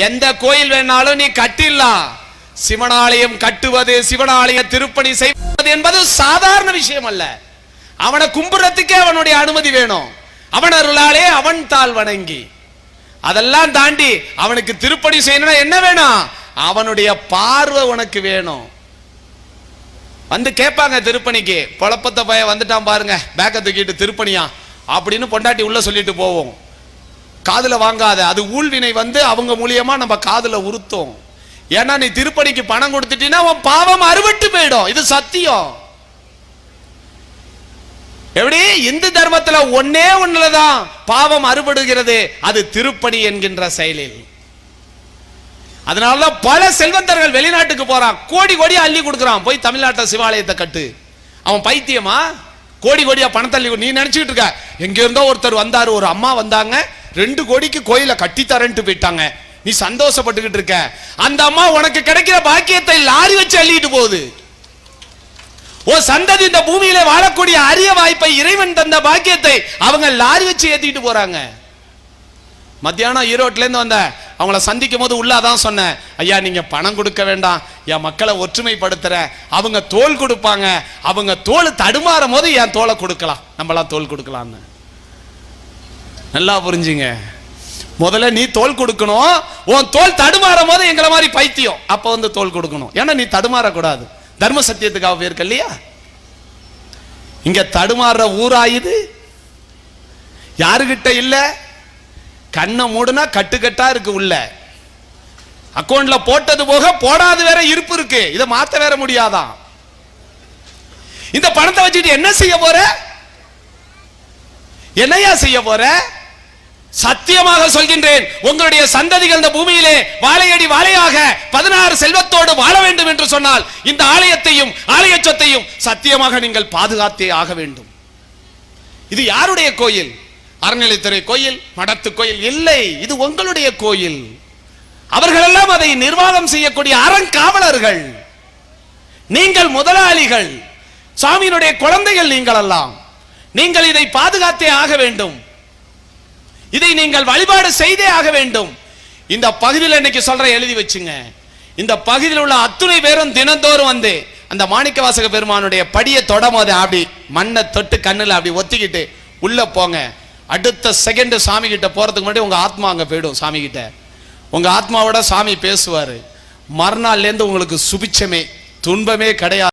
எந்த கோயில் வேணாலும் நீ கட்டிடலாம். சிவனாலயம் கட்டுவது, சிவனாலய திருப்பணி செய்வது என்பது சாதாரண விஷயம் அல்ல. அவனை கும்புறதுக்கே அவனுடைய அனுமதி வேணும். அவன் அருளாலே அவன் தாள் வணங்கி, அதெல்லாம் தாண்டி அவனுக்கு திருப்பணி செய்யணும்னா என்ன வேணும்? அவனுடைய பார்வை உனக்கு வேணும். வந்து கேட்பாங்க திருப்பணிக்கு, பொழப்பத்த பைய வந்துட்டான் பாருங்க, பேக்க தூக்கிட்டு திருப்பணியா அப்படின்னு பொண்டாட்டி உள்ள சொல்லிட்டு போவோம். காதுல வாங்காத, அது ஊழ்வினை வந்து அவங்க மூலியமா நம்ம காதுல உறுத்தும். ஏன்னா நீ திருப்பணிக்கு பணம் கொடுத்துட்டீங்கன்னா உன் பாவம் அறுபட்டு போயிடும். இது சத்தியம். எப்படி இந்து தர்மத்துல ஒன்னே ஒண்ணுலதான் பாவம் அறுபடுகிறது, அது திருப்பணி என்கின்ற செயலில். அதனாலதான் பல செல்வந்தர்கள் வெளிநாட்டுக்கு போறான், கோடி கோடியா அள்ளி கொடுக்குறான், போய் தமிழ்நாட்டை சிவாலயத்தை கட்டு. அவன் பைத்தியமா? கோடி கோடியா பணத்தை அள்ளி. நீ நினைச்சுக்கிட்டு இருக்க, எங்க இருந்தோ ஒருத்தர் வந்தாரு, ஒரு அம்மா வந்தாங்க, 2 கோடிக்கு கோயில கட்டித்தரேன்ட்டு போயிட்டாங்க, நீ சந்தோஷப்பட்டுக்கிட்டு இருக்க. அந்த அம்மா உனக்கு கிடைக்கிற பாக்கியத்தை லாரி வச்சு அள்ளிட்டு போகுது. ஓ சந்ததி இந்த பூமியில வாழக்கூடிய அரிய வாய்ப்பை, இறைவன் தந்த பாக்கியத்தை அவங்க லாரி வச்சு ஏத்திட்டு போறாங்க. மத்தியானம் ஈரோட்ல இருந்து வந்த அவங்கள சந்திக்கும் போது உள்ளாதான் சொன்னேன், ஐயா நீங்க பணம் கொடுக்க வேண்டாம், என் மக்களை ஒற்றுமைப்படுத்துற. அவங்க தோல் கொடுப்பாங்க, அவங்க தோல் தடுமாறும் போது என் தோலை கொடுக்கலாம், நம்மளாம் தோல் கொடுக்கலாம்னு. நல்லா புரிஞ்சுங்க. முதல்ல நீ தோல் கொடுக்கணும். உன் தோல் தடுமாறும் போது எங்களை மாதிரி பைத்தியம் அப்ப வந்து தோல் கொடுக்கணும். ஏன்னா நீ தடுமாறக்கூடாது. தர்ம சத்தியத்துக்காக பேருக்கு இல்லையா? இங்க தடுமாறுற ஊராயுது யாருகிட்ட இல்ல. கண்ணை மூடுனா கட்டுக்கட்டா இருக்கு உள்ள. அக்கௌண்ட்ல போட்டது போக போடாது வேற இருப்பு இருக்கு. இதை மாத்த வேற முடியாதான். இந்த பணத்தை வச்சுட்டு என்ன செய்ய போற? என்னையா செய்ய போற? சத்தியமாக சொல்கின்றேன், உங்களுடைய சந்ததிகள் இந்த பூமியிலே வாழையடி வாழையாக 16 செல்வத்தோடு வாழ வேண்டும் என்று சொன்னால் இந்த ஆலயத்தையும் ஆலய சொத்தையும் சத்தியமாக நீங்கள் பாதுகாத்தே ஆக வேண்டும். இது யாருடைய கோயில்? அறநிலைத்துறை கோயில், மடத்து கோயில் இல்லை, இது உங்களுடைய கோயில். அவர்களெல்லாம் அதை நிர்வாகம் செய்யக்கூடிய அறங்காவலர்கள். நீங்கள் முதலாளிகள், சாமியினுடைய குழந்தைகள் நீங்கள் எல்லாம். நீங்கள் இதை பாதுகாத்தே ஆக வேண்டும். இதை நீங்கள் வழிபாடு செய்தே ஆக வேண்டும். இந்த பகுதியில் இன்னைக்கு சொல்ற எழுதி வச்சுங்க. இந்த பகுதியில் உள்ள அத்துணை பேரும் தினந்தோறும் வந்து அந்த மாணிக்கவாசக பெருமானுடைய படியை தொடமோது அப்படி மண்ணை தொட்டு கண்ணுல அப்படி ஒத்திக்கிட்டு உள்ள போங்க. அடுத்த செகண்ட் சாமி கிட்ட போறதுக்கு முன்னாடி உங்க ஆத்மா அங்க போயிடும். சாமி கிட்ட உங்க ஆத்மாவோட சாமி பேசுவாரு. மறுநாள்ல இருந்து உங்களுக்கு சுபிச்சமே துன்பமே கிடையாது.